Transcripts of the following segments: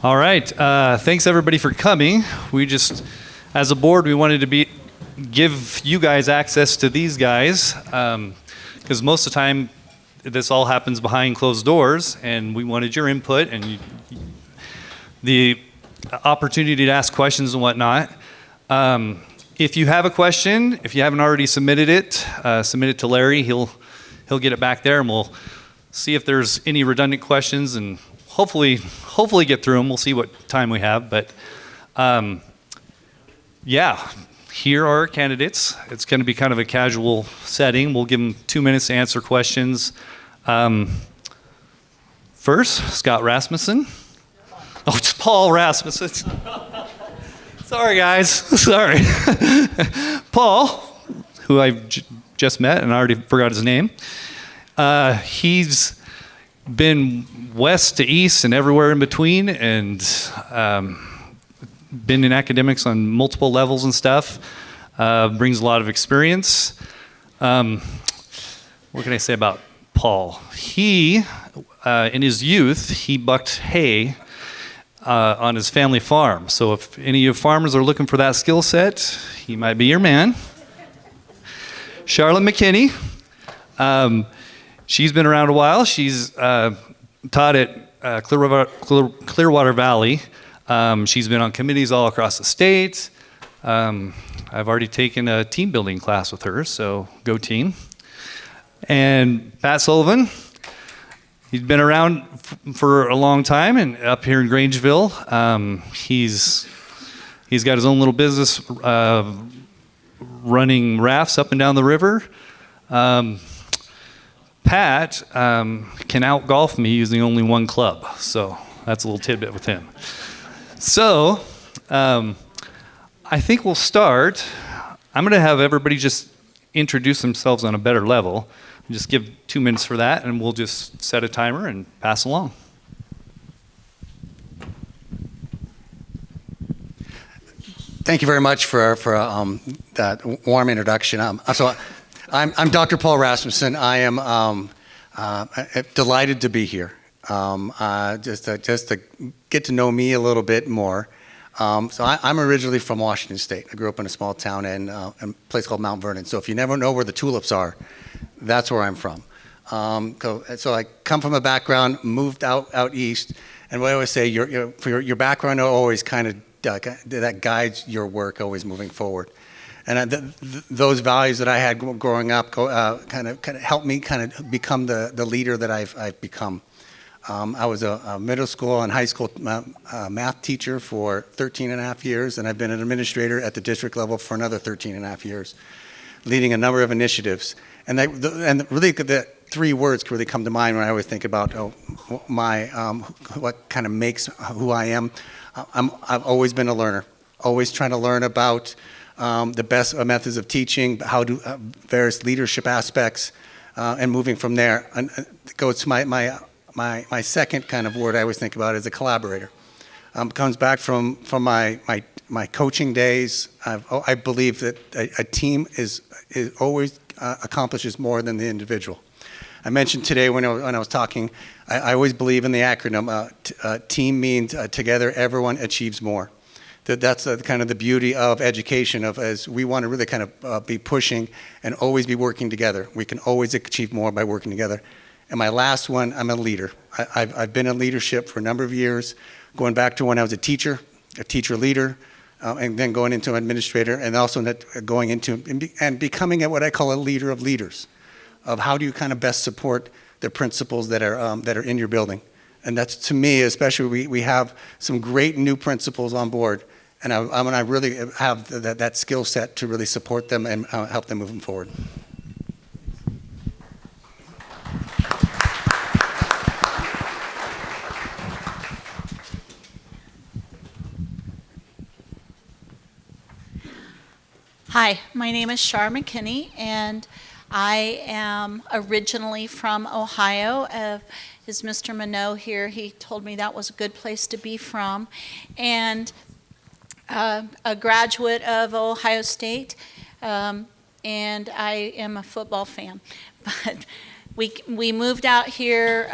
All right. Thanks everybody for coming. We just, as a board, we wanted to give you guys access to these guys because most of the time this all happens behind closed doors, and we wanted your input and the opportunity to ask questions and whatnot. If you have a question, if you haven't already submitted it, submit it to Larry. He'll get it back there, and we'll see if there's any redundant questions, and hopefully get through them. We'll see what time we have, but yeah, here are our candidates. It's going to be kind of a casual setting. We'll give them 2 minutes to answer questions. First, Scott Rasmussen. Oh, it's Paul Rasmussen. Sorry, guys. Sorry. Paul, who I've just met, and I already forgot his name. He's been west to east and everywhere in between, and been in academics on multiple levels and stuff. Brings a lot of experience. What can I say about Paul? He, in his youth, he bucked hay on his family farm. So if any of you farmers are looking for that skill set, he might be your man. Charlotte McKinney. She's been around a while. She's taught at Clearwater Valley. She's been on committees all across the state. I've already taken a team building class with her, so go team. And Pat Sullivan, he's been around for a long time and up here in Grangeville. He's got his own little business running rafts up and down the river. Pat can out-golf me using only one club, so that's a little tidbit with him. So, I think we'll start. I'm going to have everybody just introduce themselves on a better level. Just give 2 minutes for that, and we'll just set a timer and pass along. Thank you very much for that warm introduction. So I'm Dr. Paul Rasmussen. I am delighted to be here. Just to get to know me a little bit more. So I'm originally from Washington State. I grew up in a small town in a place called Mount Vernon. So if you never know where the tulips are, that's where I'm from. So I come from a background, moved out east, and what I always say, your background always kind of that guides your work, always moving forward. And those values that I had growing up kind of helped me kind of become the leader that I've become. I was a middle school and high school math teacher for 13 and a half years, and I've been an administrator at the district level for another 13 and a half years, leading a number of initiatives. And really the three words really come to mind when I always think about what kind of makes who I am. I've always been a learner, always trying to learn about the best methods of teaching, how do various leadership aspects, and moving from there. And it goes to my second kind of word I always think about is a collaborator. Comes back from my coaching days. I believe that a team is always accomplishes more than the individual. I mentioned today when I was talking, I always believe in the acronym. Team means together everyone achieves more. That's kind of the beauty of education, as we want to really kind of be pushing and always be working together. We can always achieve more by working together. And my last one, I'm a leader. I've been in leadership for a number of years, going back to when I was a teacher leader, and then going into administrator, and also going into and becoming what I call a leader of leaders, of how do you kind of best support the principles that are in your building. And that's, to me, especially we have some great new principals on board, and I really have that skill set to really support them and help them move them forward. Hi, my name is Char McKinney, and I am originally from Ohio. Is Mr. Minot here? He told me that was a good place to be from. And a graduate of Ohio State, and I am a football fan. But we moved out here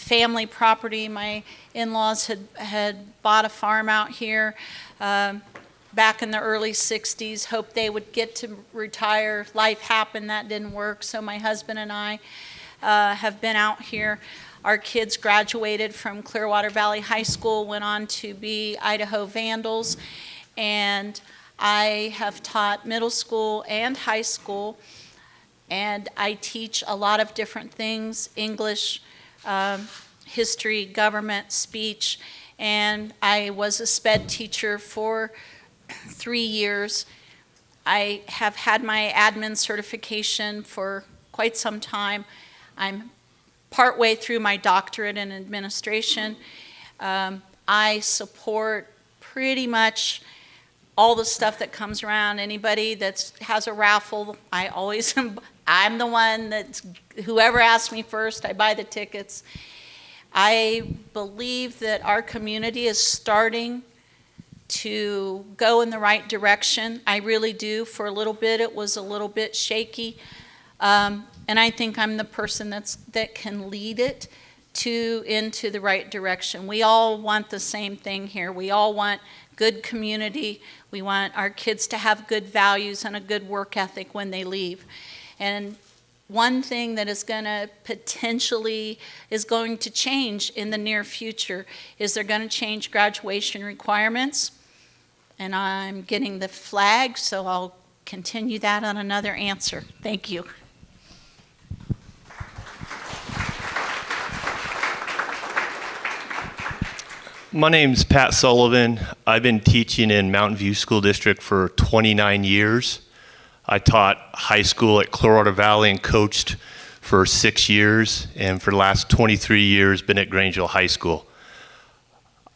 family property. My in-laws had bought a farm out here back in the early 60s, hoped they would get to retire. Life happened, that didn't work, so my husband and I have been out here. Our kids graduated from Clearwater Valley High School, went on to be Idaho Vandals, and I have taught middle school and high school, and I teach a lot of different things: English, history, government, speech, and I was a SPED teacher for 3 years. I have had my admin certification for quite some time. I'm partway through my doctorate in administration. I support pretty much all the stuff that comes around. Anybody that has a raffle, I'm the one that's, whoever asks me first, I buy the tickets. I believe that our community is starting to go in the right direction. I really do. For a little bit, it was a little bit shaky. And I think I'm the person that can lead it into the right direction. We all want the same thing here. We all want good community. We want our kids to have good values and a good work ethic when they leave. And one thing that is going to change in the near future is they're going to change graduation requirements. And I'm getting the flag, so I'll continue that on another answer. Thank you. My name's Pat Sullivan. I've been teaching in Mountain View School District for 29 years. I taught high school at Clearwater Valley and coached for 6 years, and for the last 23 years been at Grangeville High School.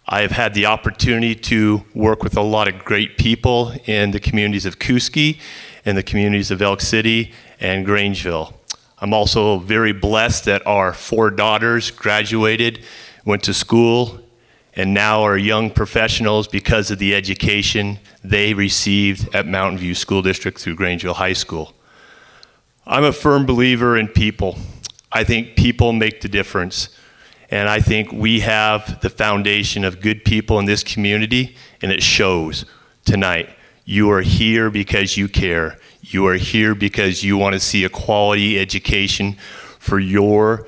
I have had the opportunity to work with a lot of great people in the communities of Kuski and the communities of Elk City and Grangeville. I'm also very blessed that our 4 daughters graduated, went to school, and now are young professionals because of the education they received at Mountain View School District through Grangeville High School. I'm a firm believer in people. I think people make the difference. And I think we have the foundation of good people in this community, and it shows tonight. You are here because you care. You are here because you want to see a quality education for your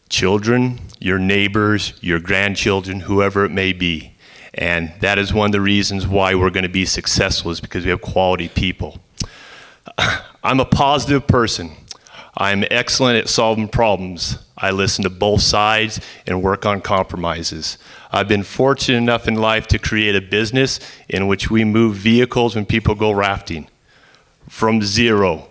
children, your neighbors, your grandchildren, whoever it may be. And that is one of the reasons why we're going to be successful, is because we have quality people. I'm a positive person. I'm excellent at solving problems. I listen to both sides and work on compromises. I've been fortunate enough in life to create a business in which we move vehicles when people go rafting from 0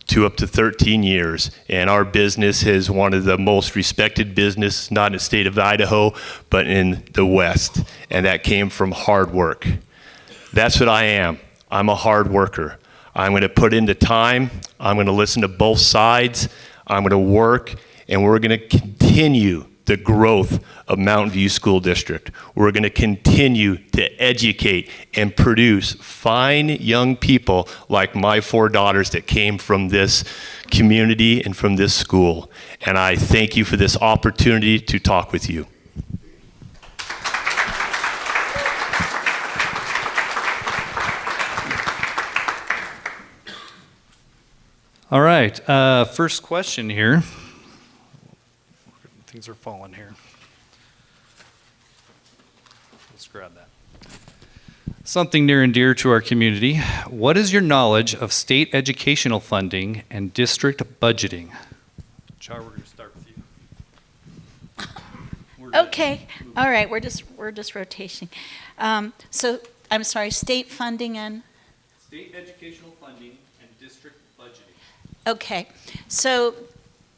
to up to 13 years. And our business is one of the most respected businesses, not in the state of Idaho, but in the West. And that came from hard work. That's what I am. I'm a hard worker. I'm going to put in the time. I'm going to listen to both sides. I'm going to work, and we're going to continue the growth of Mountain View School District. We're going to continue to educate and produce fine young people like my 4 daughters that came from this community and from this school. And I thank you for this opportunity to talk with you. All right, first question here. Things are falling here. Let's grab that. Something near and dear to our community. What is your knowledge of state educational funding and district budgeting? Char, we're going to start with you. Okay, all right, we're just rotating. So, I'm sorry, state funding and? State educational funding and district budgeting. Okay, so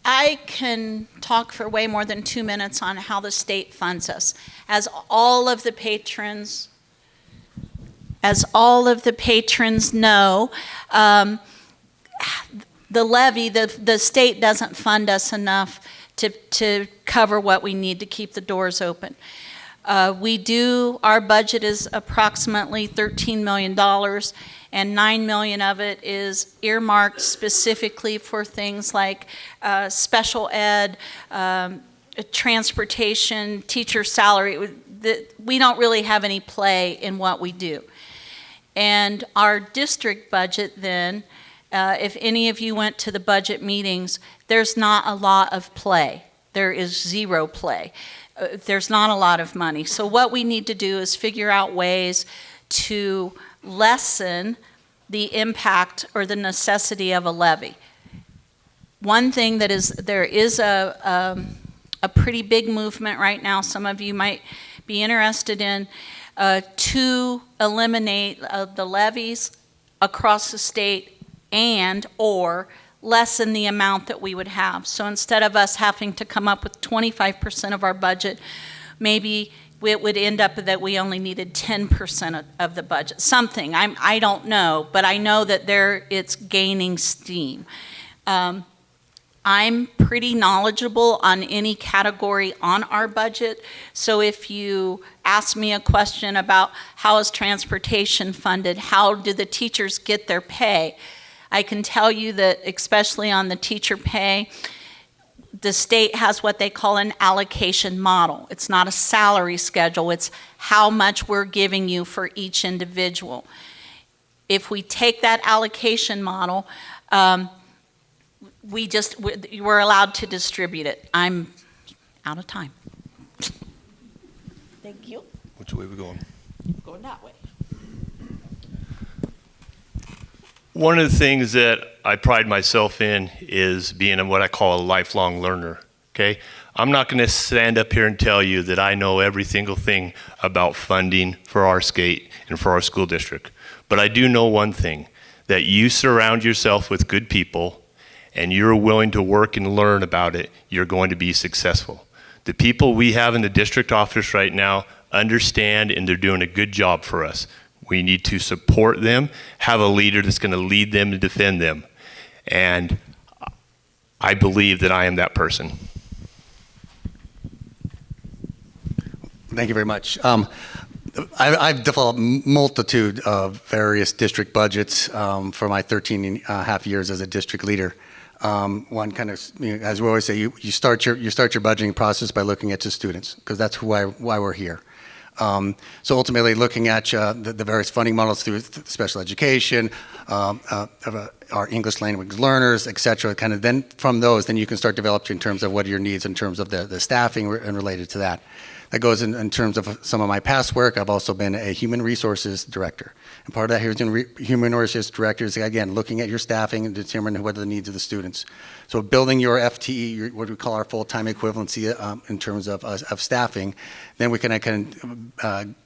I can talk for way more than 2 minutes on how the state funds us. As all of the patrons know, the levy, the state doesn't fund us enough to cover what we need to keep the doors open. Our budget is approximately $13 million, and $9 million of it is earmarked specifically for things like special ed, transportation, teacher salary, we don't really have any play in what we do. And our district budget then, if any of you went to the budget meetings, there's not a lot of play. There is zero play. There's not a lot of money. So what we need to do is figure out ways to lessen the impact or the necessity of a levy. One thing that is, there is a pretty big movement right now, some of you might be interested in, to eliminate the levies across the state and or lessen the amount that we would have. So instead of us having to come up with 25% of our budget, maybe it would end up that we only needed 10% of the budget. Something, I don't know, but I know that it's gaining steam. I'm pretty knowledgeable on any category on our budget, so if you ask me a question about how is transportation funded, how do the teachers get their pay, I can tell you that especially on the teacher pay, the state has what they call an allocation model. It's not a salary schedule, it's how much we're giving you for each individual. If we take that allocation model, we're allowed to distribute it. I'm out of time. Thank you. Which way are we going? Going that way. One of the things that I pride myself in is being what I call a lifelong learner, okay? I'm not going to stand up here and tell you that I know every single thing about funding for our state and for our school district. But I do know one thing, that you surround yourself with good people and you're willing to work and learn about it, you're going to be successful. The people we have in the district office right now understand and they're doing a good job for us. We need to support them, have a leader that's going to lead them and defend them. And I believe that I am that person. Thank you very much. I've developed multitude of various district budgets for my 13 and a half years as a district leader. One kind of, as we always say, you start your budgeting process by looking at your students, because that's why we're here. So ultimately, looking at the various funding models through special education, our English language learners, et cetera, kind of then from those, then you can start developing in terms of what are your needs in terms of the staffing and related to that. That goes in terms of some of my past work. I've also been a human resources director. And part of that here is in human resources director is, again, looking at your staffing and determining what are the needs of the students. So building your FTE, what we call our full-time equivalency in terms of staffing, then we can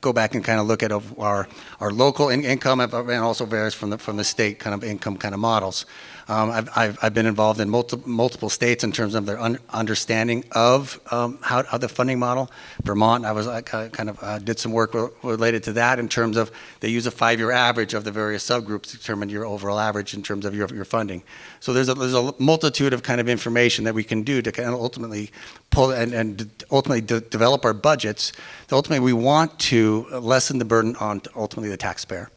go back and kind of look at our local income and also varies from the state kind of income kind of models. I've been involved in multiple states in terms of their understanding of how the funding model. Vermont, I was did some work related to that in terms of they use a 5-year average of the various subgroups to determine your overall average in terms of your funding. So there's a multitude of kind of information that we can do to kind of ultimately pull and ultimately develop our budgets. Ultimately, we want to lessen the burden on ultimately the taxpayer.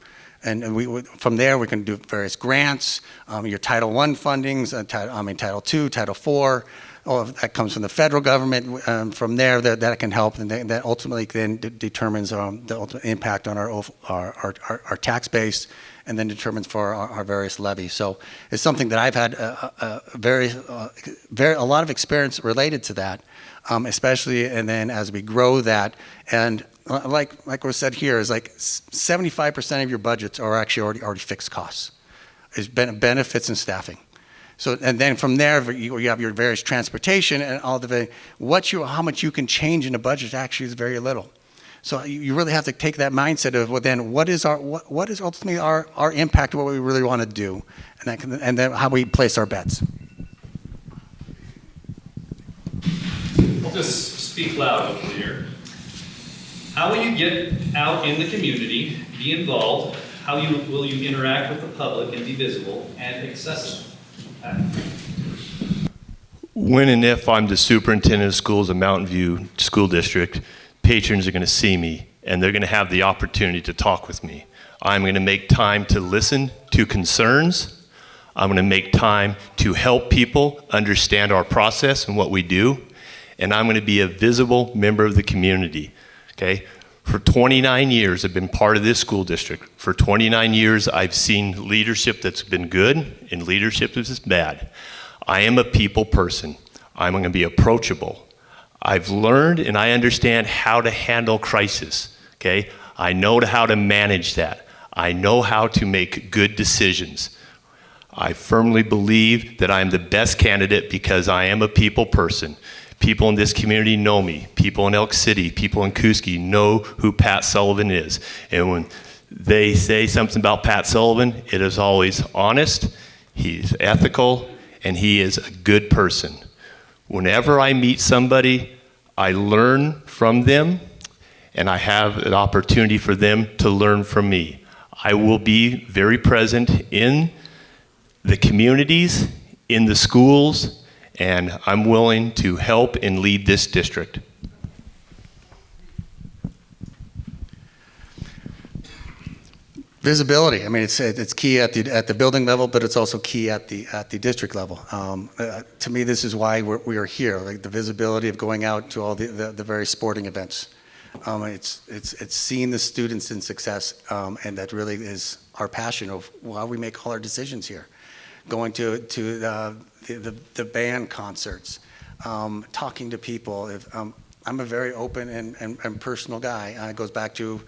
And from there, we can do various grants, your Title I fundings, Title II, Title IV, all of that comes from the federal government. From there, that can help, and that ultimately then determines the ultimate impact on our tax base, and then determines for our various levies. So it's something that I've had a lot of experience related to that, especially, and then as we grow that, and like was said here, is like 75% of your budgets are actually already fixed costs. It's benefits and staffing. So, and then from there, you have your various transportation and all the, how much you can change in a budget actually is very little. So you really have to take that mindset of, well, then what is ultimately our impact of what we really want to do, and then how we place our bets. I'll just speak loud over here. How will you get out in the community, be involved? How will you interact with the public and be visible and accessible? When and if I'm the superintendent of schools in Mountain View School District, patrons are going to see me and they're going to have the opportunity to talk with me. I'm going to make time to listen to concerns. I'm going to make time to help people understand our process and what we do. and I'm going to be a visible member of the community, okay? For 29 years, I've been part of this school district. For 29 years, I've seen leadership that's been good and leadership that's bad. I am a people person. I'm going to be approachable. I've learned and I understand how to handle crisis, okay? I know how to manage that. I know how to make good decisions. I firmly believe that I'm the best candidate because I am a people person. People in this community know me. People in Elk City, people in Kuski know who Pat Sullivan is. And when they say something about Pat Sullivan, it is always honest, he's ethical, and he is a good person. Whenever I meet somebody, I learn from them, and I have an opportunity for them to learn from me. I will be very present in the communities, in the schools, and I'm willing to help and lead this district. Visibility. I mean, it's key at the building level, but it's also key at the district level. To me, this is why we are here. Like the visibility of going out to all the various sporting events. It's seeing the students in success, and that really is our passion of why we make all our decisions here. Going to the band concerts, talking to people. I'm a very open and personal guy. It goes back to,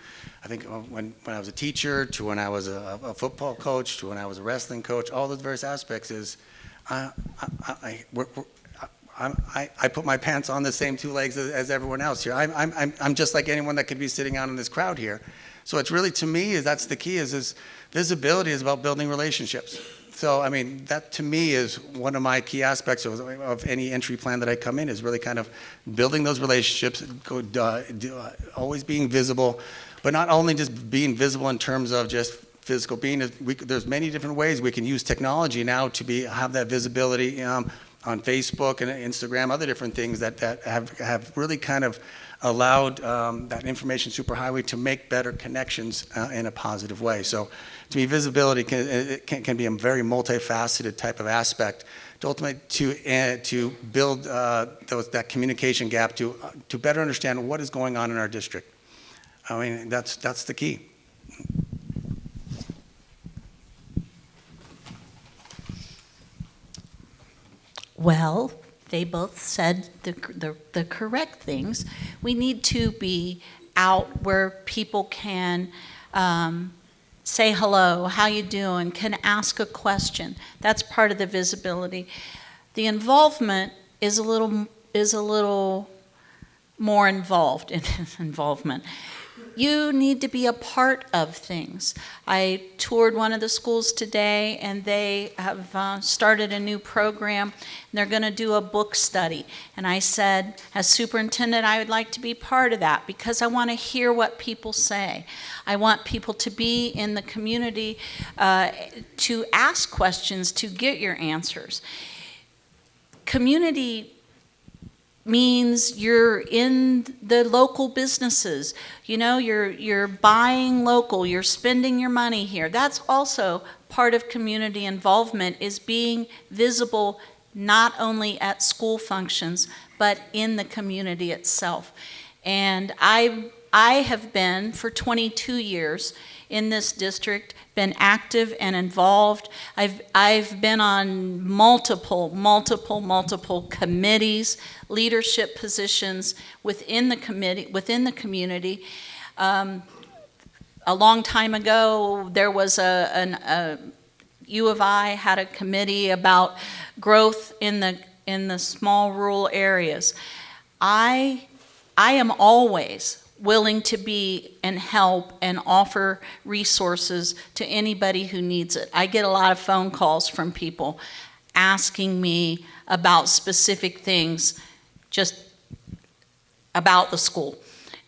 I think, when I was a teacher, to when I was a football coach, to when I was a wrestling coach. All those various aspects is, I put my pants on the same two legs as everyone else here. I'm just like anyone that could be sitting out in this crowd here. So it's really, to me, that's the key. Is visibility is about building relationships. So, I mean, that to me is one of my key aspects of any entry plan that I come in, is really kind of building those relationships, always being visible, but not only just being visible in terms of just physical being. There's many different ways we can use technology now to have that visibility on Facebook and Instagram, other different things that have really kind of allowed that information superhighway to make better connections in a positive way. So to me, visibility can be a very multifaceted type of aspect to ultimately to build that communication gap to better understand what is going on in our district. I mean, that's the key. Well, they both said the correct things. We need to be out where people can say hello, how you doing, can ask a question. That's part of the visibility. The involvement is a little more involved in involvement. You need to be a part of things. I toured one of the schools today, and they have started a new program, and they're going to do a book study. And I said, as superintendent, I would like to be part of that because I want to hear what people say. I want people to be in the community to ask questions, to get your answers. Community means you're in the local businesses. You know, you're buying local, you're spending your money here. That's also part of community involvement, is being visible not only at school functions, but in the community itself. And I have been, for 22 years in this district, been active and involved. I've been on multiple committees, leadership positions within the community. A long time ago, there was a U of I had a committee about growth in the small rural areas. I am always willing to be and help and offer resources to anybody who needs it. I get a lot of phone calls from people asking me about specific things just about the school.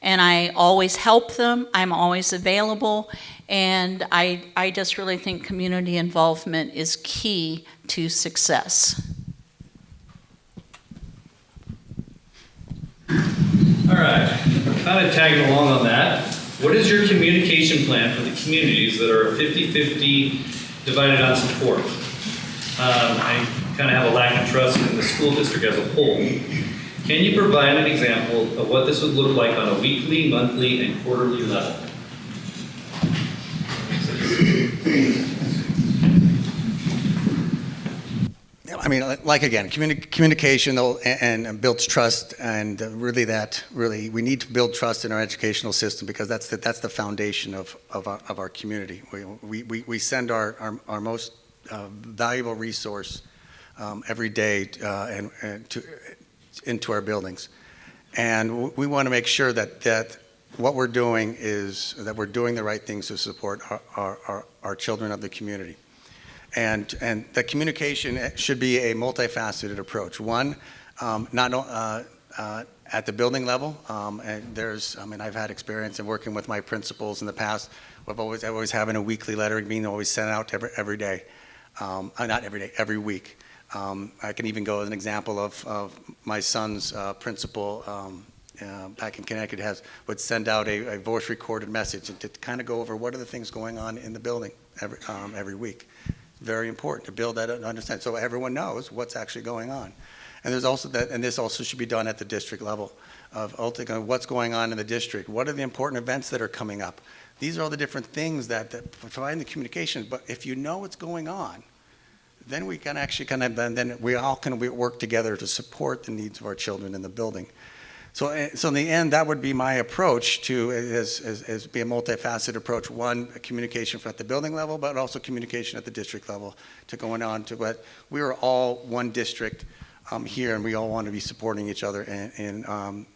And I always help them, I'm always available, and I just really think community involvement is key to success. All right, kind of tagging along on that. What is your communication plan for the communities that are 50-50 divided on support? I kind of have a lack of trust in the school district as a whole. Can you provide an example of what this would look like on a weekly, monthly, and quarterly level? I mean, like again, communication and builds trust, and really we need to build trust in our educational system, because that's the foundation of our community. We send our most valuable resource every day into our buildings, and we want to make sure that what we're doing is that we're doing the right things to support our children of the community. And the communication should be a multifaceted approach. One, not at the building level, and I've had experience in working with my principals in the past. I've always having a weekly letter being always sent out every day, not every day, every week. I can even go as an example of my son's principal back in Connecticut would send out a voice recorded message to kind of go over what are the things going on in the building every week. Very important to build that and understand, so everyone knows what's actually going on. And there's also that, and this also should be done at the district level of ultimately what's going on in the district. What are the important events that are coming up? These are all the different things that provide the communication. But if you know what's going on, then we can actually then we all can work together to support the needs of our children in the building. So in the end, that would be my approach to is be a multifaceted approach. One, communication at the building level, but also communication at the district level to going on to what we are all one district here, and we all want to be supporting each other in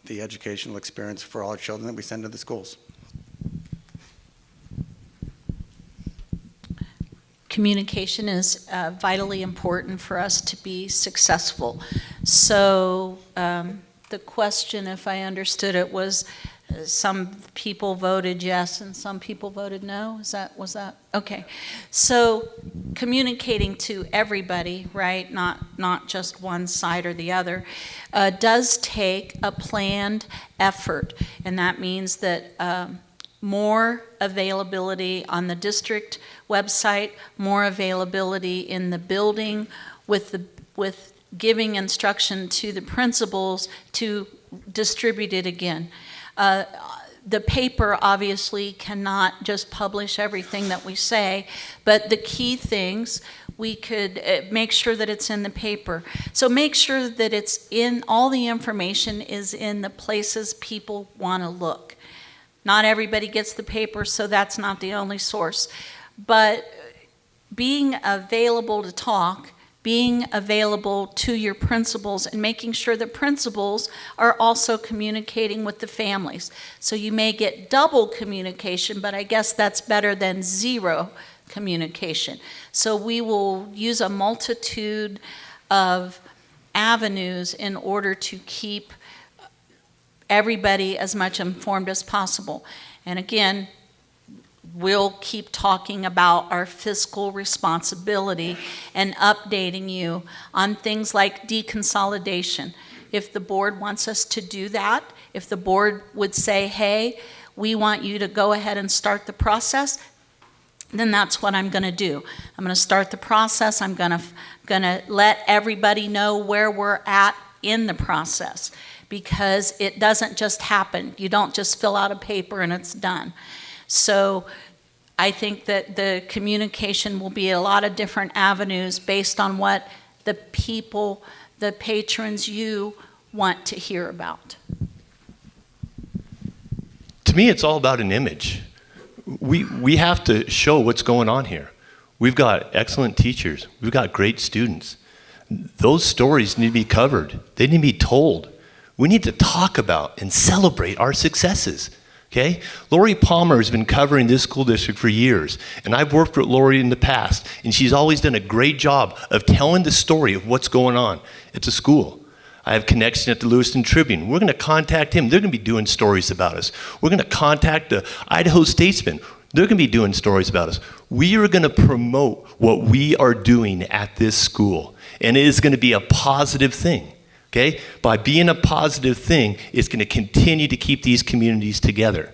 the educational experience for all our children that we send to the schools. Communication is vitally important for us to be successful. So the question, if I understood it, was some people voted yes and some people voted no? Was that? Okay. So communicating to everybody, right, not just one side or the other, does take a planned effort. And that means that more availability on the district website, more availability in the building with giving instruction to the principals to distribute it again. The paper obviously cannot just publish everything that we say, but the key things we could make sure that it's in the paper. So make sure that it's in, all the information is in the places people want to look. Not everybody gets the paper, so that's not the only source. But being available to talk, being available to your principals, and making sure the principals are also communicating with the families. So you may get double communication, but I guess that's better than zero communication. So we will use a multitude of avenues in order to keep everybody as much informed as possible. And again, we'll keep talking about our fiscal responsibility and updating you on things like deconsolidation. If the board wants us to do that, if the board would say, hey, we want you to go ahead and start the process, then that's what I'm going to do. I'm going to start the process. I'm going to let everybody know where we're at in the process, because it doesn't just happen. You don't just fill out a paper and it's done. So I think that the communication will be a lot of different avenues based on what the people, the patrons, you want to hear about. To me, it's all about an image. We have to show what's going on here. We've got excellent teachers. We've got great students. Those stories need to be covered. They need to be told. We need to talk about and celebrate our successes, okay? Lori Palmer has been covering this school district for years, and I've worked with Lori in the past, and she's always done a great job of telling the story of what's going on at the school. I have connection at the Lewiston Tribune. We're gonna contact him. They're gonna be doing stories about us. We're gonna contact the Idaho Statesman. They're gonna be doing stories about us. We are gonna promote what we are doing at this school, and it is gonna be a positive thing. Okay? By being a positive thing, it's going to continue to keep these communities together.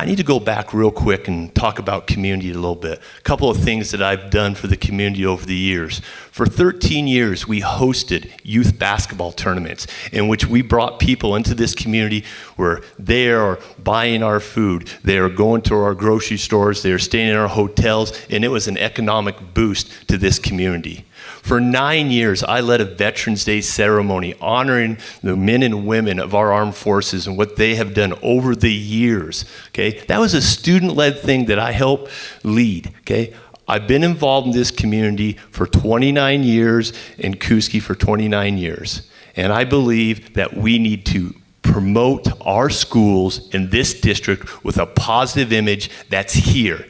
I need to go back real quick and talk about community a little bit. A couple of things that I've done for the community over the years. For 13 years, we hosted youth basketball tournaments in which we brought people into this community where they are buying our food, they are going to our grocery stores, they are staying in our hotels, and it was an economic boost to this community. For 9 years, I led a Veterans Day ceremony honoring the men and women of our armed forces and what they have done over the years, okay? That was a student-led thing that I helped lead, okay? I've been involved in this community for 29 years, in Kuski for 29 years. And I believe that we need to promote our schools in this district with a positive image that's here.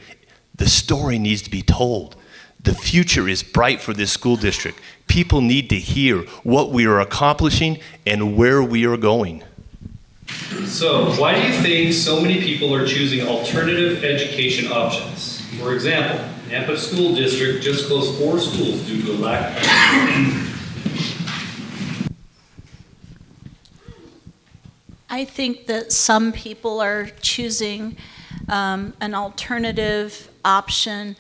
The story needs to be told. The future is bright for this school district. People need to hear what we are accomplishing and where we are going. So, why do you think so many people are choosing alternative education options? For example, Nampa School District just closed 4 schools due to a lack of I think that some people are choosing an alternative option.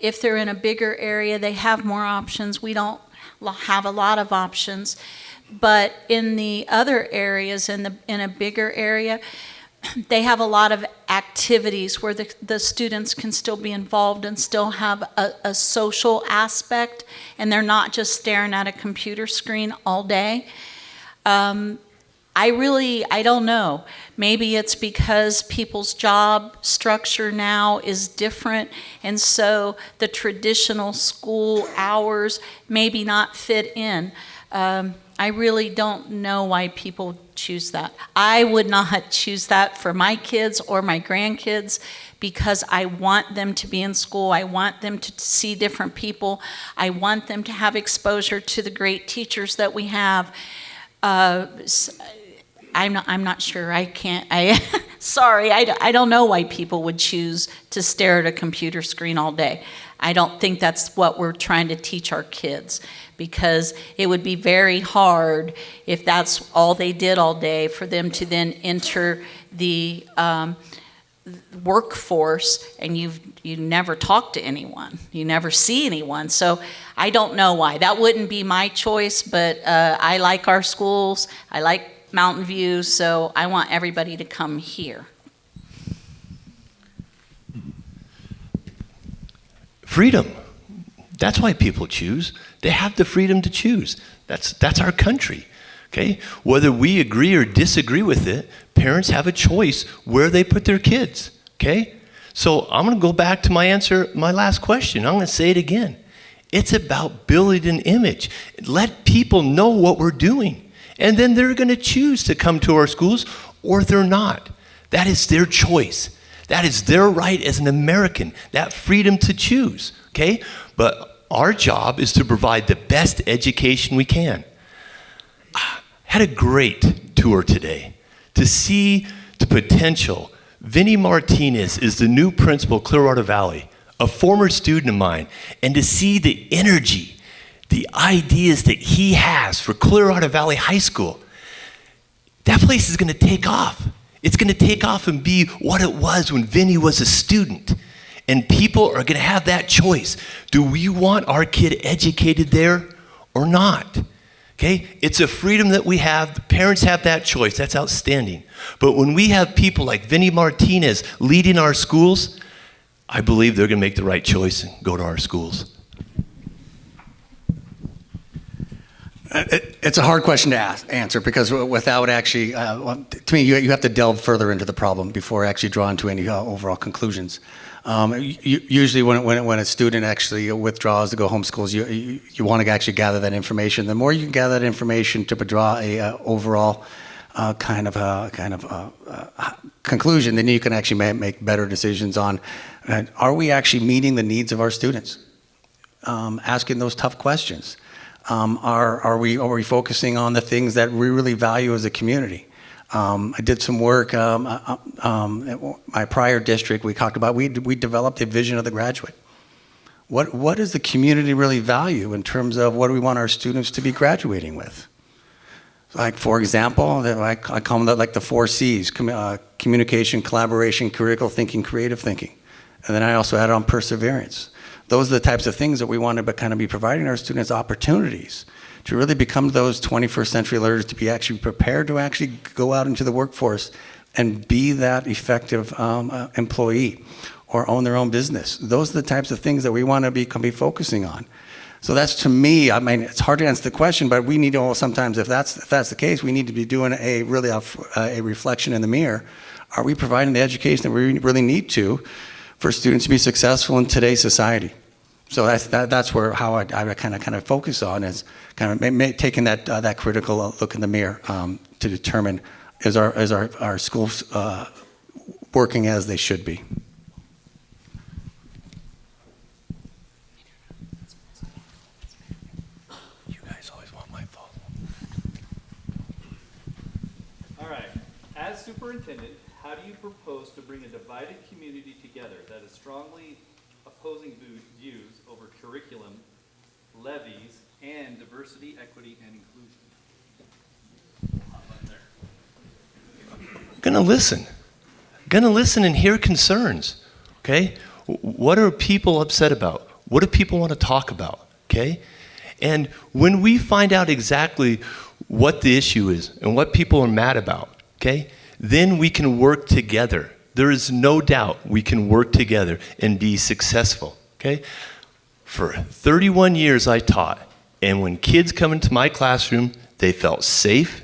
If they're in a bigger area, they have more options. We don't have a lot of options. But in the other areas, in a bigger area, they have a lot of activities where the students can still be involved and still have a social aspect, and they're not just staring at a computer screen all day. I don't know. Maybe it's because people's job structure now is different, and so the traditional school hours maybe not fit in. I really don't know why people choose that. I would not choose that for my kids or my grandkids because I want them to be in school. I want them to see different people. I want them to have exposure to the great teachers that we have. I'm not sure. Sorry, I don't know why people would choose to stare at a computer screen all day. I don't think that's what we're trying to teach our kids, because it would be very hard if that's all they did all day for them to then enter the workforce and you never talk to anyone, you never see anyone. So I don't know why. That wouldn't be my choice, but I like our schools. I like Mountain View, so I want everybody to come here. Freedom. That's why people choose. They have the freedom to choose. That's our country. Okay? Whether we agree or disagree with it, parents have a choice where they put their kids. Okay? So I'm going to go back to my last question. I'm going to say it again. It's about building an image. Let people know what we're doing. And then they're going to choose to come to our schools, or they're not. That is their choice. That is their right as an American, that freedom to choose, okay? But our job is to provide the best education we can. Had a great tour today to see the potential. Vinny Martinez is the new principal of Clearwater Valley, a former student of mine, and to see the energy, the ideas that he has for Clearwater Valley High School, that place is going to take off. It's going to take off and be what it was when Vinny was a student. And people are going to have that choice. Do we want our kid educated there or not? Okay? It's a freedom that we have. The parents have that choice. That's outstanding. But when we have people like Vinny Martinez leading our schools, I believe they're going to make the right choice and go to our schools. It's a hard question to answer because without actually, to me, you have to delve further into the problem before actually drawing to any overall conclusions. Usually when a student actually withdraws to go homeschools, you want to actually gather that information. The more you can gather that information to draw a overall kind of conclusion, then you can actually make better decisions on, are we actually meeting the needs of our students? Asking those tough questions. Are we focusing on the things that we really value as a community? I did some work at my prior district. We talked about we developed a vision of the graduate. What does the community really value in terms of what do we want our students to be graduating with? Like, for example, I call them like the 4 C's: communication, collaboration, critical thinking, creative thinking. And then I also added on perseverance. Those are the types of things that we want to kind of be providing our students opportunities to really become those 21st century learners, to be actually prepared to actually go out into the workforce and be that effective employee or own their own business. Those are the types of things that we want to be focusing on. So that's, to me, I mean, it's hard to answer the question, but we need to, sometimes, if that's the case, we need to be doing a reflection in the mirror. Are we providing the education that we really need to for students to be successful in today's society? So that's where how I kind of focus on, is kind of taking that critical look in the mirror to determine, is our schools working as they should be. You guys always want my fault. All right. As superintendent, how do you propose to bring a divided community together that is strongly opposing views over curriculum, levies, and diversity, equity, and inclusion? Gonna listen and hear concerns, okay? What are people upset about? What do people want to talk about, okay? And when we find out exactly what the issue is and what people are mad about, okay, then we can work together. There is no doubt we can work together and be successful, okay? For 31 years I taught, and when kids come into my classroom, they felt safe,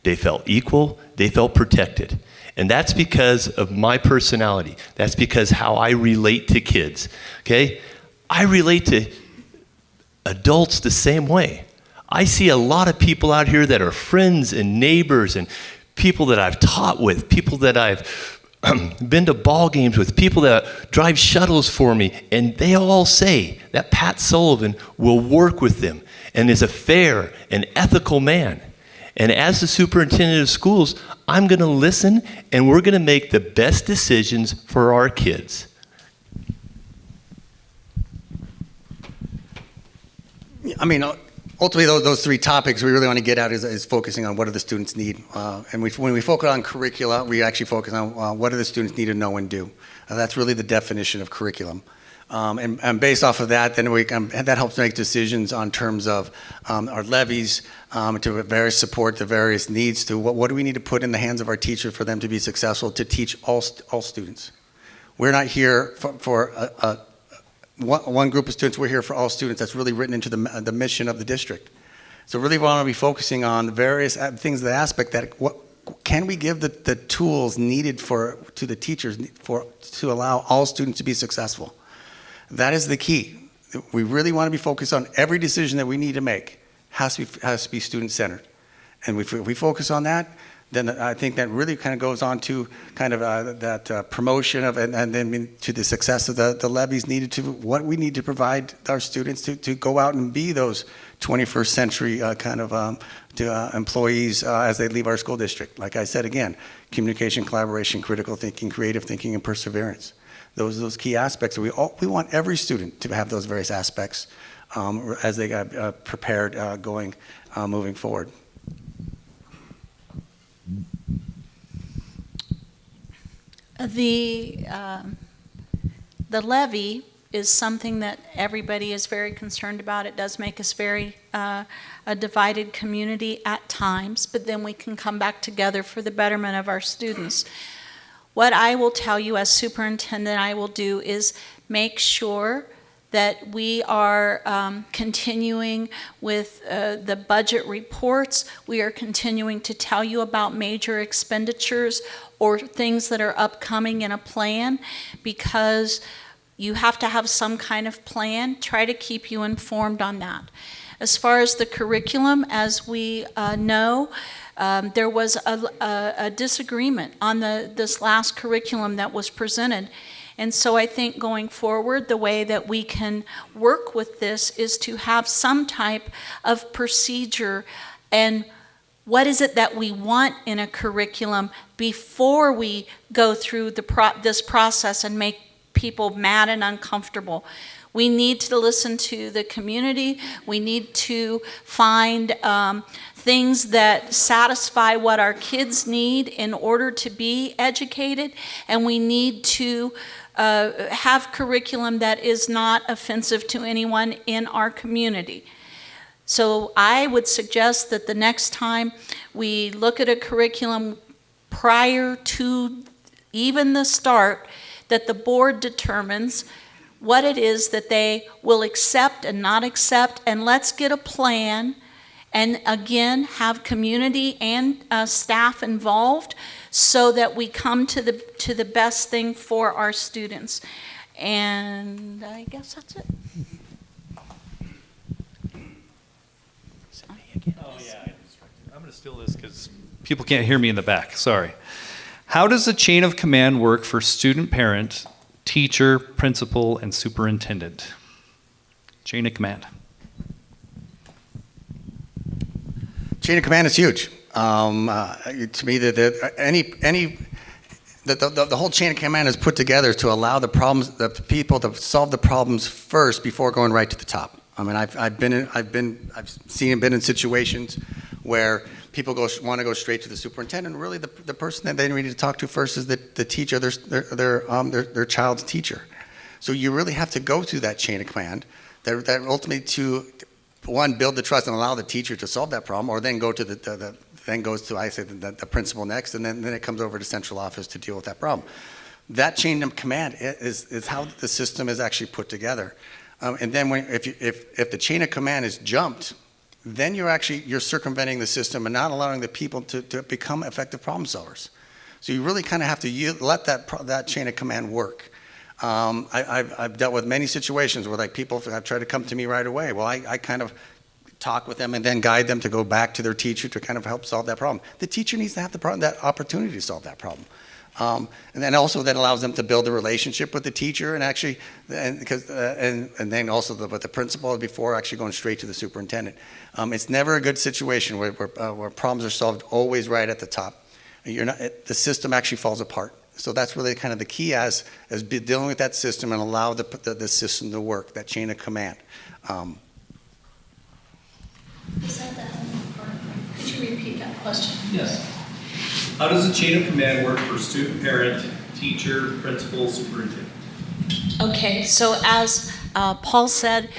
they felt equal, they felt protected. And that's because of my personality. That's because how I relate to kids, okay? I relate to adults the same way. I see a lot of people out here that are friends and neighbors and people that I've taught with, people that I've been to ball games with, people that drive shuttles for me, and they all say that Pat Sullivan will work with them and is a fair and ethical man. And as the superintendent of schools, I'm going to listen, and we're going to make the best decisions for our kids. I mean, ultimately, those 3 topics we really want to get at is focusing on what do the students need. And when we focus on curricula, we actually focus on what do the students need to know and do. That's really the definition of curriculum. And based off of that, then that helps make decisions on terms of our levies, to support the various needs, to what do we need to put in the hands of our teacher for them to be successful, to teach all students. We're not here for one group of students. We're here for all students. That's really written into the mission of the district. So really we want to be focusing on the various things, the aspect that what can we give the tools needed to the teachers to allow all students to be successful. That is the key. We really want to be focused on every decision that we need to make has to be student-centered. And if we focus on that, then I think that really kind of goes on to kind of that promotion of, and then to the success of the levies needed to what we need to provide our students to go out and be those 21st century kind of employees as they leave our school district. Like I said again, communication, collaboration, critical thinking, creative thinking, and perseverance. Those key aspects. We want every student to have those various aspects as they got prepared moving forward. The levy is something that everybody is very concerned about. It does make us very a divided community at times, but then we can come back together for the betterment of our students. What I will tell you as superintendent I will do is make sure that we are continuing with the budget reports. We are continuing to tell you about major expenditures or things that are upcoming in a plan, because you have to have some kind of plan. Try to keep you informed on that. As far as the curriculum, as we know, there was a disagreement on this last curriculum that was presented. And so I think going forward, the way that we can work with this is to have some type of procedure and what is it that we want in a curriculum before we go through this process and make people mad and uncomfortable. We need to listen to the community. We need to find things that satisfy what our kids need in order to be educated, and we need to have curriculum that is not offensive to anyone in our community. So I would suggest that the next time we look at a curriculum prior to even the start, that the board determines what it is that they will accept and not accept, and let's get a plan, and again, have community and staff involved so that we come to the best thing for our students. And I guess that's it. Oh, yeah. I'm going to steal this because people can't hear me in the back. Sorry. How does the chain of command work for student, parent, teacher, principal, and superintendent? Chain of command. Chain of command is huge. To me, the whole chain of command is put together to allow the people to solve the problems first before going right to the top. I mean, I've seen and been in situations where people want to go straight to the superintendent. Really, the person that they need to talk to first is the teacher, their child's teacher. So you really have to go through that chain of command. That ultimately to one, build the trust and allow the teacher to solve that problem, or then go to the principal next, and then it comes over to central office to deal with that problem. That chain of command is how the system is actually put together. And then if the chain of command is jumped, then you're circumventing the system and not allowing the people to become effective problem solvers. So you really kind of have to let that chain of command work. I've dealt with many situations where people have tried to come to me right away. Well, I kind of talk with them and then guide them to go back to their teacher to kind of help solve that problem. The teacher needs to have that opportunity to solve that problem. And then also that allows them to build a relationship with the teacher and actually, and then also with the principal before actually going straight to the superintendent. It's never a good situation where problems are solved always right at the top. The system actually falls apart. So that's really kind of the key as dealing with that system and allow the system to work, that chain of command. Is that the part? Could you repeat that question? Yes. How does the chain of command work for student, parent, teacher, principal, superintendent? Okay, so as Paul said,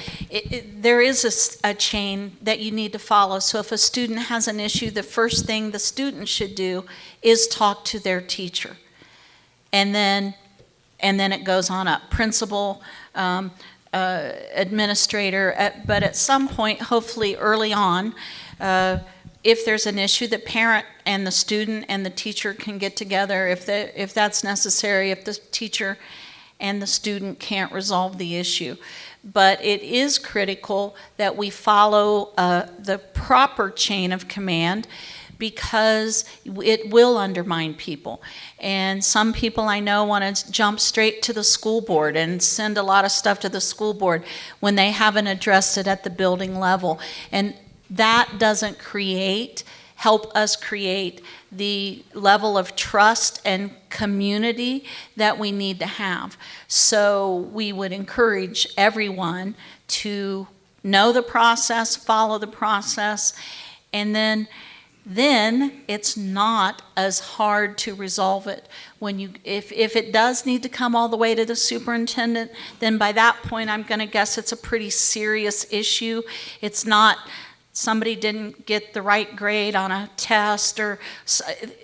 there is a chain that you need to follow. So if a student has an issue, the first thing the student should do is talk to their teacher. And then it goes on up. Principal, administrator, but at some point, hopefully early on, if there's an issue, the parent and the student and the teacher can get together if that's necessary, if the teacher and the student can't resolve the issue. But it is critical that we follow the proper chain of command, because it will undermine people. And some people I know want to jump straight to the school board and send a lot of stuff to the school board when they haven't addressed it at the building level. And that doesn't help us create the level of trust and community that we need to have. So we would encourage everyone to know the process, follow the process, and then it's not as hard to resolve it. If it does need to come all the way to the superintendent, then by that point I'm going to guess it's a pretty serious issue. It's not somebody didn't get the right grade on a test, or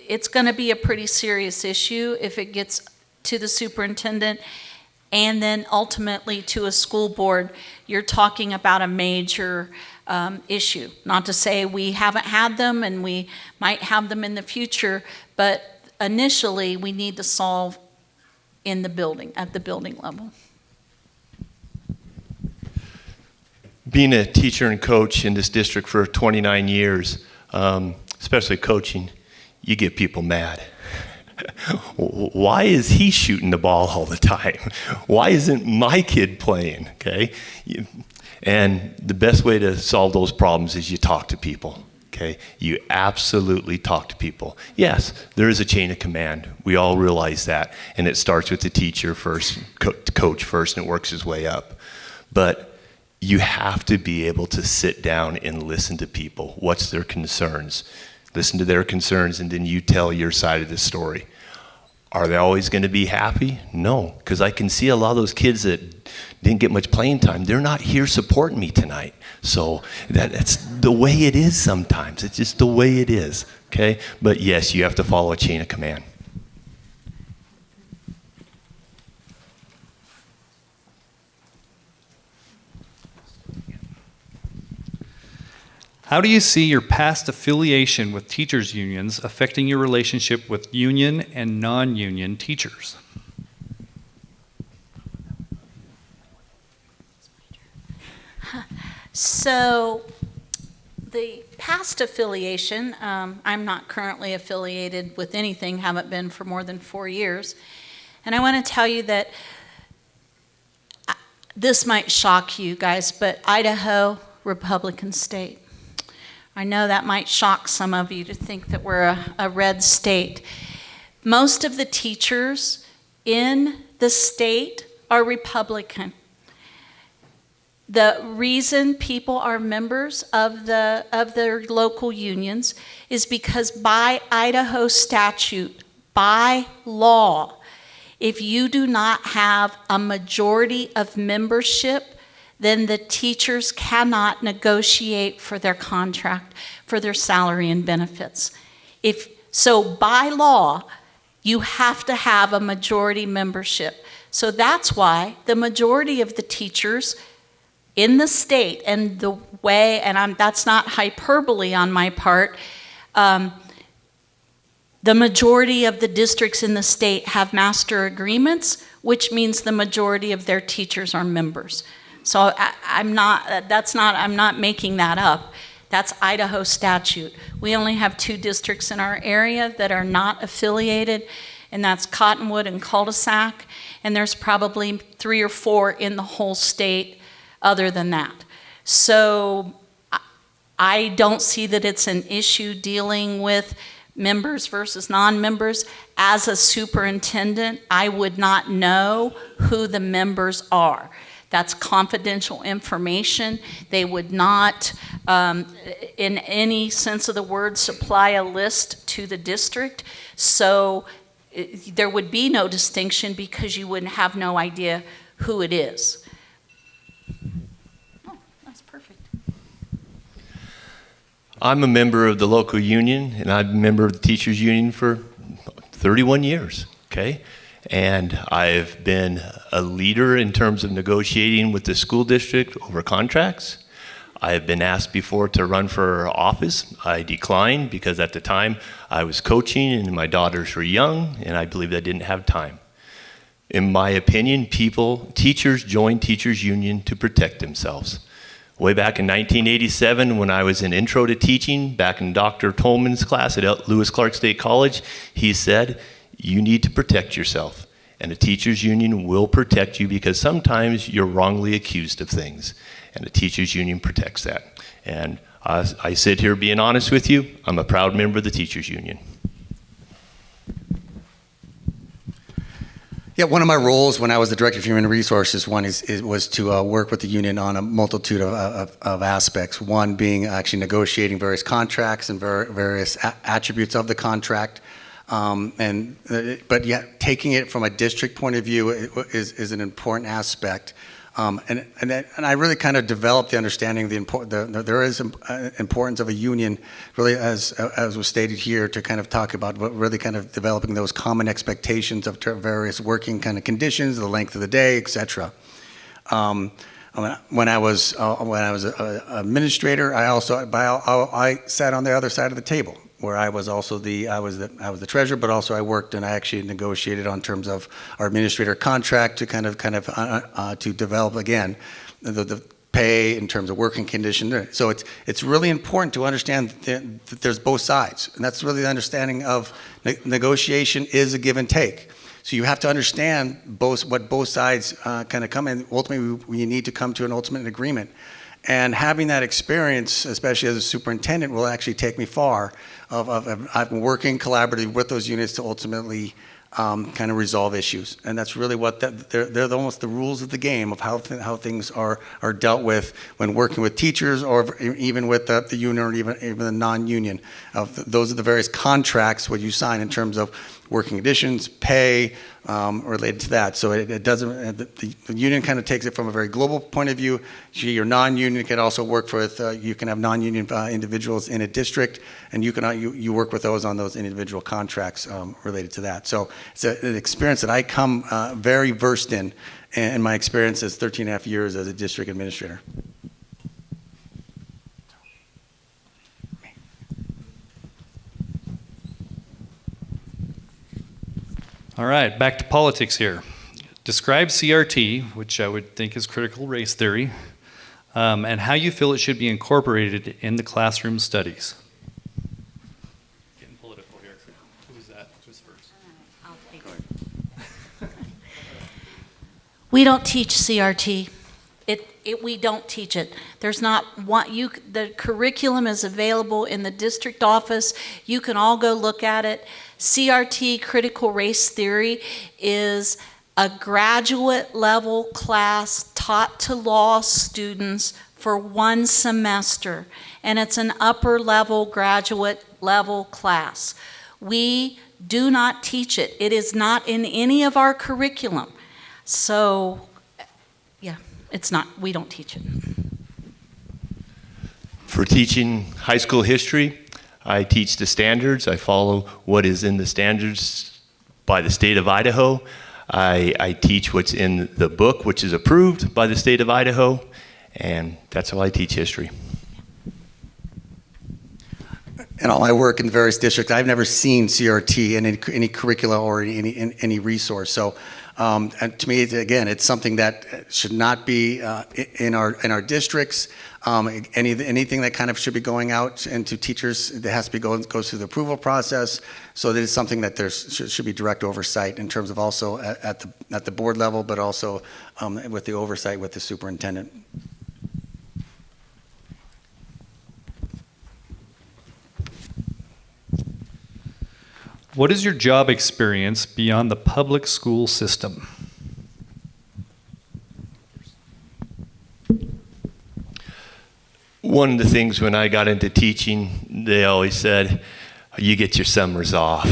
it's going to be a pretty serious issue if it gets to the superintendent and then ultimately to a school board. You're talking about a major issue. Not to say we haven't had them and we might have them in the future, but initially we need to solve in the building, at the building level. Being a teacher and coach in this district for 29 years, especially coaching, you get people mad. Why is he shooting the ball all the time? Why isn't my kid playing? Okay? And the best way to solve those problems is you talk to people. Okay? You absolutely talk to people. Yes, there is a chain of command. We all realize that. And it starts with the teacher first, coach first, and it works its way up. But you have to be able to sit down and listen to people. What's their concerns? Listen to their concerns, and then you tell your side of the story. Are they always going to be happy? No, because I can see a lot of those kids that didn't get much playing time. They're not here supporting me tonight. So that's the way it is sometimes. It's just the way it is, okay? But yes, you have to follow a chain of command. How do you see your past affiliation with teachers' unions affecting your relationship with union and non-union teachers? So the past affiliation, I'm not currently affiliated with anything, haven't been for more than 4 years. And I want to tell you that this might shock you guys, but Idaho, Republican state. I know that might shock some of you to think that we're a red state. Most of the teachers in the state are Republican. The reason people are members of their local unions is because by Idaho statute, by law, if you do not have a majority of membership, then the teachers cannot negotiate for their contract, for their salary and benefits. So by law, you have to have a majority membership. So that's why the majority of the teachers in the state, and the way, and that's not hyperbole on my part, the majority of the districts in the state have master agreements, which means the majority of their teachers are members. So I'm not making that up. That's Idaho statute. We only have 2 districts in our area that are not affiliated, and that's Cottonwood and Cul-de-sac, and there's probably 3 or 4 in the whole state other than that. So I don't see that it's an issue dealing with members versus non-members. As a superintendent, I would not know who the members are. That's confidential information. They would not, in any sense of the word, supply a list to the district. So there would be no distinction because you wouldn't have no idea who it is. Oh, that's perfect. I'm a member of the local union, and I'm a member of the teachers union for 31 years, okay? And I've been a leader in terms of negotiating with the school district over contracts. I have been asked before to run for office. I declined because at the time I was coaching and my daughters were young, and I believed I didn't have time. In my opinion, teachers join teachers union to protect themselves. Way back in 1987, when I was in Intro to Teaching, back in Dr. Tolman's class at Lewis Clark State College, he said, you need to protect yourself, and a teachers union will protect you because sometimes you're wrongly accused of things, and the teachers union protects that. And I sit here being honest with you, I'm a proud member of the teachers union. Yeah, one of my roles when I was the Director of Human Resources was to work with the union on a multitude of aspects. One being actually negotiating various contracts and various attributes of the contract. But yeah, taking it from a district point of view is an important aspect. And I really kind of developed the understanding of there is importance of a union, really, as was stated here, to kind of talk about what really kind of developing those common expectations of various working kind of conditions, the length of the day, etc. When I was an administrator, I sat on the other side of the table, where I was also I was the treasurer, but also I worked and I actually negotiated on terms of our administrator contract to to develop again the pay in terms of working condition. So it's really important to understand that there's both sides, and that's really the understanding of negotiation is a give and take. So you have to understand what both sides kind of come in. Ultimately, we need to come to an ultimate agreement. And having that experience, especially as a superintendent, will actually take me far. I've been working collaboratively with those units to ultimately kind of resolve issues. And that's really what they're almost the rules of the game of how things are dealt with when working with teachers, or even with the union, or even the non-union. Those are the various contracts what you sign in terms of working conditions, pay, related to that. So it doesn't, the union kind of takes it from a very global point of view. Your non-union can also work with, you can have non-union individuals in a district, and you work with those on those individual contracts related to that. So it's an experience that I come very versed in my experience as 13 and a half years as a district administrator. All right, back to politics here. Describe CRT, which I would think is critical race theory, and how you feel it should be incorporated in the classroom studies. Getting political here. Who's that? Who's first? I'll take it. We don't teach CRT. We don't teach it. There's not one. The curriculum is available in the district office. You can all go look at it. CRT, critical race theory, is a graduate level class taught to law students for 1 semester, and it's an upper level, graduate level class. We do not teach it. It is not in any of our curriculum. So, yeah, it's not, we don't teach it. For teaching high school history, I teach the standards. I follow what is in the standards by the state of Idaho. I teach what's in the book, which is approved by the state of Idaho, and that's how I teach history. In all my work in various districts, I've never seen CRT in any curricula or any resource. So, and to me, again, it's something that should not be in our districts. Anything that kind of should be going out into teachers, that has to be goes through the approval process. So that is something that there should be direct oversight in terms of also at the board level, but also with the oversight with the superintendent. What is your job experience beyond the public school system? One of the things when I got into teaching, they always said, you get your summers off.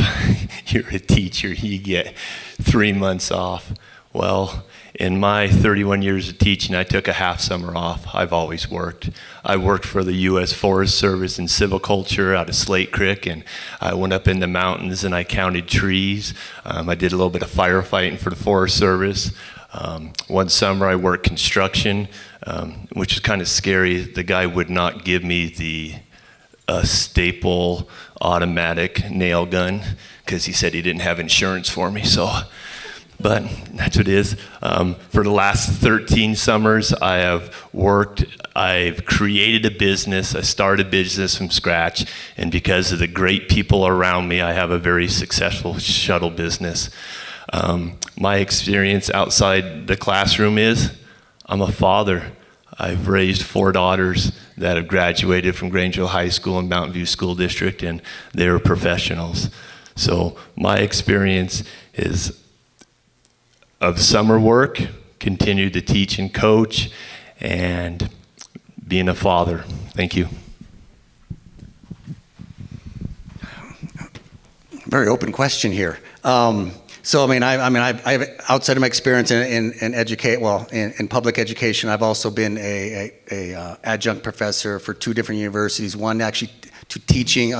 You're a teacher, you get 3 months off. Well, in my 31 years of teaching, I took a half summer off. I've always worked. I worked for the U.S. Forest Service in silviculture out of Slate Creek, and I went up in the mountains and I counted trees. I did a little bit of firefighting for the Forest Service. One summer I worked construction, which was kind of scary. The guy would not give me the staple automatic nail gun because he said he didn't have insurance for me. But that's what it is. For the last 13 summers, I have worked. I've created a business. I started a business from scratch. And because of the great people around me, I have a very successful shuttle business. My experience outside the classroom is I'm a father. I've raised 4 daughters that have graduated from Grangeville High School and Mountain View School District, and they're professionals. So my experience is of summer work, continue to teach and coach, and being a father. Thank you. Very open question here. So I've outside of my experience in public education, I've also been a adjunct professor for 2 different universities. One actually to teaching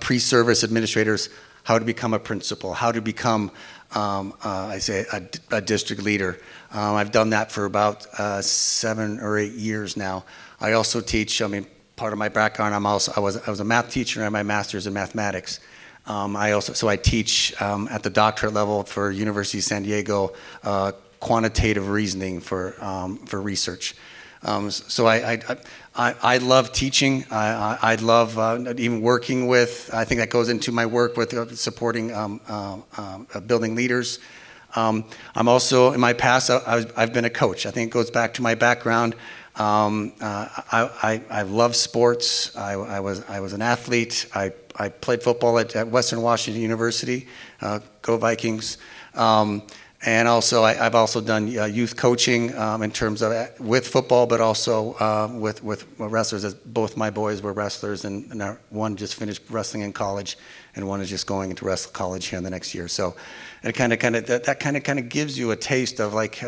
pre-service administrators how to become a principal, how to become a district leader. I've done that for about 7 or 8 years now. I also teach. Part of my background, I was a math teacher and I have my master's in mathematics. I teach at the doctorate level for University of San Diego quantitative reasoning for research. So I love teaching. I love even working with. I think that goes into my work with supporting building leaders. I'm also in my past. I've been a coach. I think it goes back to my background. I love sports. I was an athlete. I I played football at Western Washington University. Go Vikings. And also, I've also done youth coaching in terms of with football, but also with wrestlers. As both my boys were wrestlers, and one just finished wrestling in college, and one is just going into wrestle college here in the next year. So, it kind of gives you a taste of like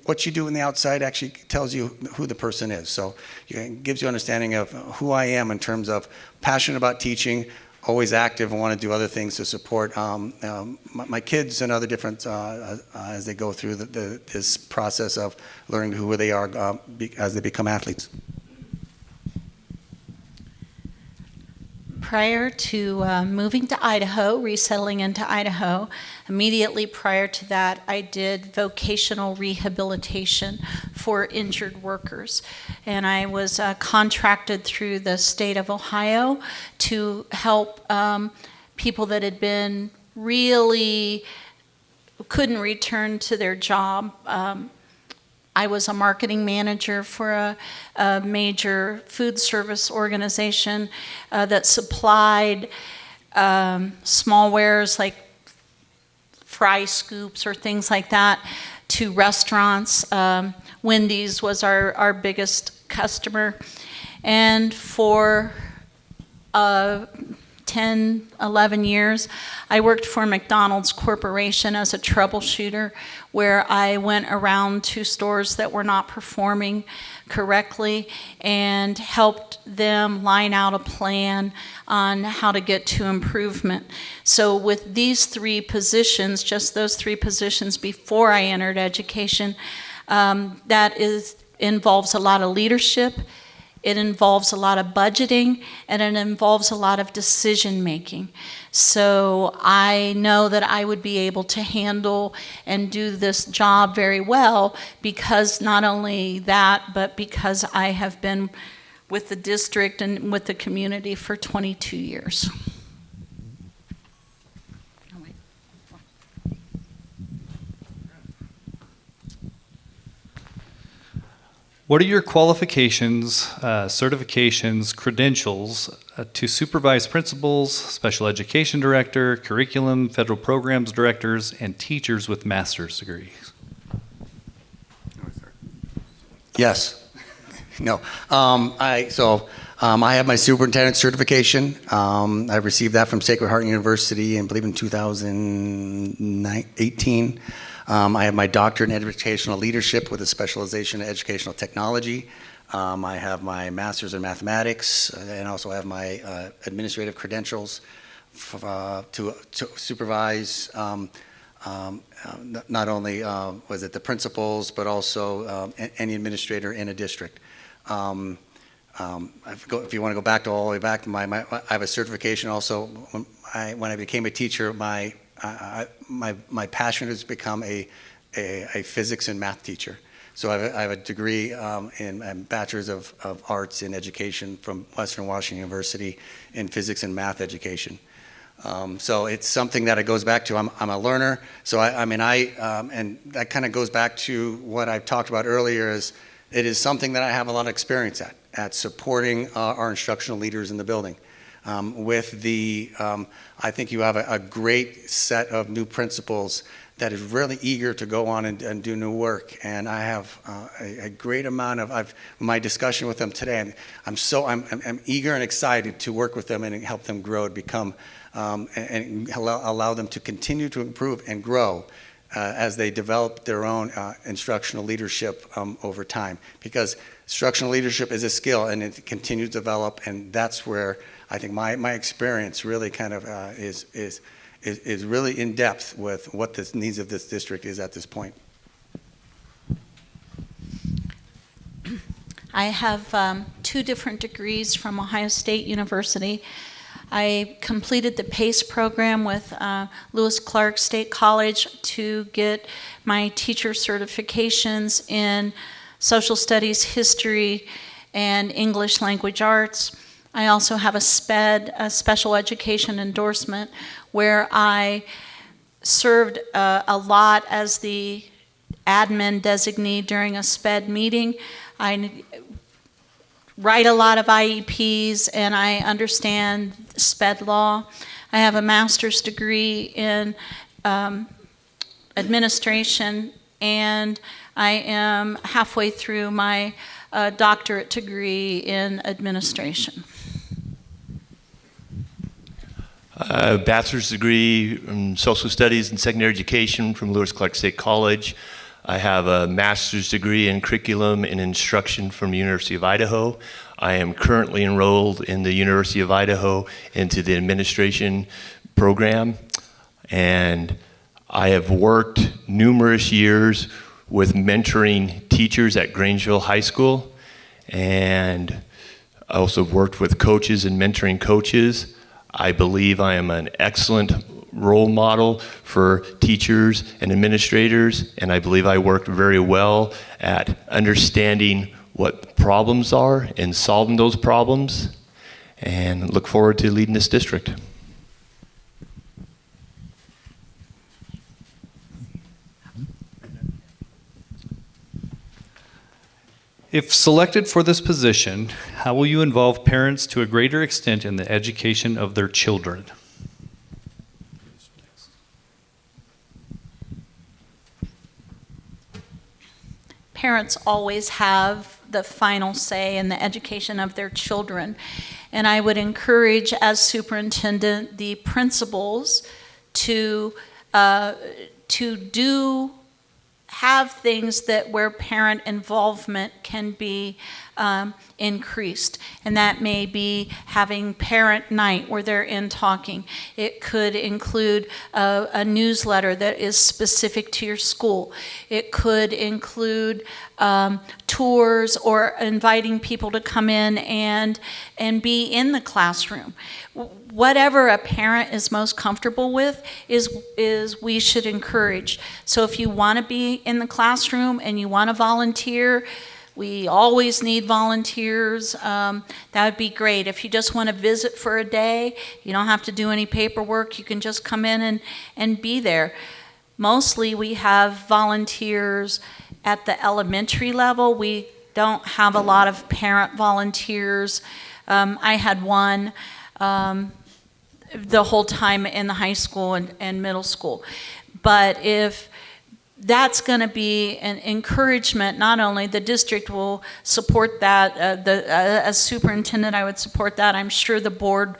what you do in the outside actually tells you who the person is. So, it gives you understanding of who I am in terms of passionate about teaching, always active and want to do other things to support my kids and other different as they go through this process of learning who they are as they become athletes. Prior to moving to Idaho, resettling into Idaho, immediately prior to that, I did vocational rehabilitation for injured workers. And I was contracted through the state of Ohio to help people that had been really couldn't return to their job. I was a marketing manager for a major food service organization that supplied small wares like fry scoops or things like that to restaurants. Wendy's was our biggest customer. And for 10, 11 years, I worked for McDonald's Corporation as a troubleshooter, where I went around to stores that were not performing correctly and helped them line out a plan on how to get to improvement. So with these three positions, just those three positions before I entered education, involves a lot of leadership. It involves a lot of budgeting, and it involves a lot of decision making. So I know that I would be able to handle and do this job very well because not only that, but because I have been with the district and with the community for 22 years. What are your qualifications, certifications, credentials to supervise principals, special education director, curriculum, federal programs directors, and teachers with master's degrees? Yes. No. I have my superintendent certification. I received that from Sacred Heart University, I believe in 2018. I have my doctorate in educational leadership with a specialization in educational technology. I have my master's in mathematics, and also have my administrative credentials to supervise not only the principals, but also any administrator in a district. If you want to go back to all the way back, I have a certification also. When I became a teacher, my passion has become a physics and math teacher. So I have a degree in Bachelor's of Arts in Education from Western Washington University in physics and math education. So it's something that it goes back to. I'm a learner. So and that kind of goes back to what I talked about earlier. It is something that I have a lot of experience at supporting our instructional leaders in the building. I think you have a great set of new principals that is really eager to go on and do new work. And I have a great amount of my discussion with them today. And I'm eager and excited to work with them and help them grow and become and allow them to continue to improve and grow as they develop their own instructional leadership over time. Because instructional leadership is a skill and it continues to develop, and that's where I think my experience really kind of is really in depth with what the needs of this district is at this point. I have 2 different degrees from Ohio State University. I completed the PACE program with Lewis Clark State College to get my teacher certifications in social studies, history, and English language arts. I also have a SPED, a special education endorsement, where I served a lot as the admin designee during a SPED meeting. I write a lot of IEPs, and I understand SPED law. I have a master's degree in administration, and I am halfway through my doctorate degree in administration. A bachelor's degree in social studies and secondary education from Lewis Clark State College. I have a master's degree in curriculum and instruction from the University of Idaho. I am currently enrolled in the University of Idaho into the administration program, and I have worked numerous years with mentoring teachers at Grangeville High School, and I also worked with coaches and mentoring coaches. I believe I am an excellent role model for teachers and administrators, and I believe I worked very well at understanding what problems are and solving those problems, and look forward to leading this district. If selected for this position, how will you involve parents to a greater extent in the education of their children? Parents always have the final say in the education of their children. And I would encourage, as superintendent, the principals to have things that where parent involvement can be increased. And that may be having parent night where they're in talking. It could include a newsletter that is specific to your school. It could include tours or inviting people to come in and be in the classroom. Whatever a parent is most comfortable with is we should encourage. So if you want to be in the classroom and you want to volunteer, we always need volunteers. That would be great. If you just want to visit for a day, you don't have to do any paperwork. You can just come in and be there. Mostly we have volunteers at the elementary level. We don't have a lot of parent volunteers. I had one the whole time in the high school and middle school. But if that's going to be an encouragement, not only the district will support that, as superintendent I would support that. I'm sure the board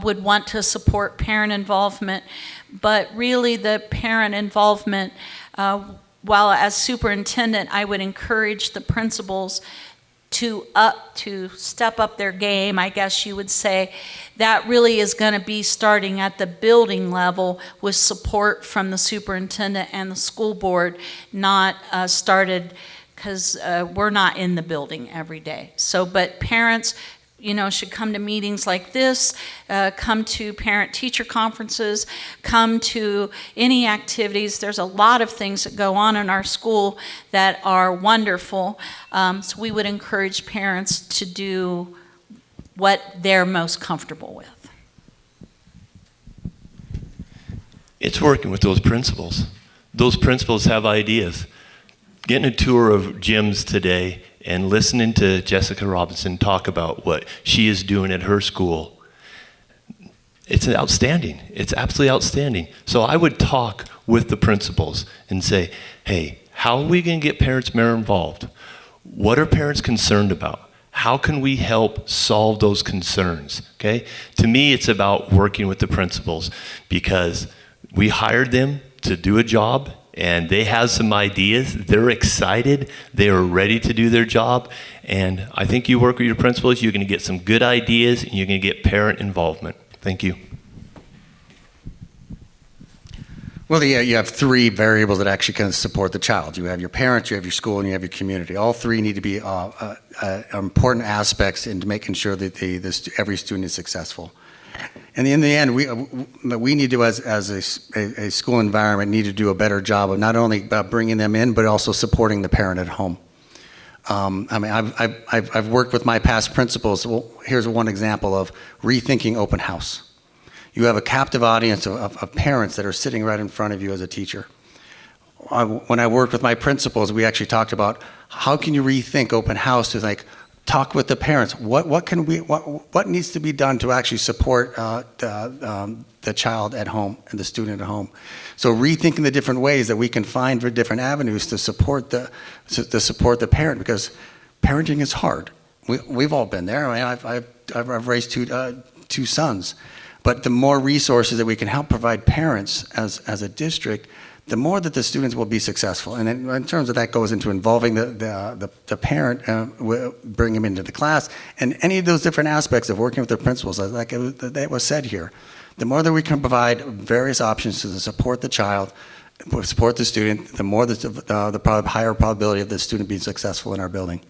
would want to support parent involvement, but really the parent involvement, while as superintendent I would encourage the principals to step up their game, I guess you would say. That really is going to be starting at the building level with support from the superintendent and the school board, not started because we're not in the building every day. So, but parents, should come to meetings like this, come to parent-teacher conferences, come to any activities. There's a lot of things that go on in our school that are wonderful. So we would encourage parents to do what they're most comfortable with. It's working with those principals. Those principals have ideas. Getting a tour of gyms today and listening to Jessica Robinson talk about what she is doing at her school, it's outstanding. It's absolutely outstanding. So I would talk with the principals and say, hey, how are we going to get parents more involved? What are parents concerned about? How can we help solve those concerns? Okay? To me, it's about working with the principals because we hired them to do a job and they have some ideas. They're excited. They are ready to do their job. And I think you work with your principals, you're going to get some good ideas and you're going to get parent involvement. Thank you. Well, yeah, you have three variables that actually can support the child. You have your parents, you have your school, and you have your community. All three need to be important aspects into making sure that every student is successful. And in the end, we need to, as a school environment, need to do a better job of not only bringing them in, but also supporting the parent at home. I've worked with my past principals. Well, here's one example of rethinking open house. You have a captive audience of parents that are sitting right in front of you as a teacher. When I worked with my principals, we actually talked about how can you rethink open house to talk with the parents. What needs to be done to actually support the child at home and the student at home? So rethinking the different ways that we can find different avenues to support the parent, because parenting is hard. We've all been there. I mean, I've raised two sons, but the more resources that we can help provide parents as a district, the more that the students will be successful. And in terms of that goes into involving the parent, bring them into the class, and any of those different aspects of working with the principals, like that was said here. The more that we can provide various options to support the child, support the student, the more the higher probability of the student being successful in our building.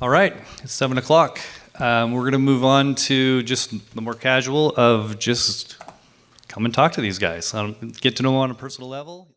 All right, it's 7 o'clock. We're going to move on to just the more casual of just come and talk to these guys. Get to know them on a personal level.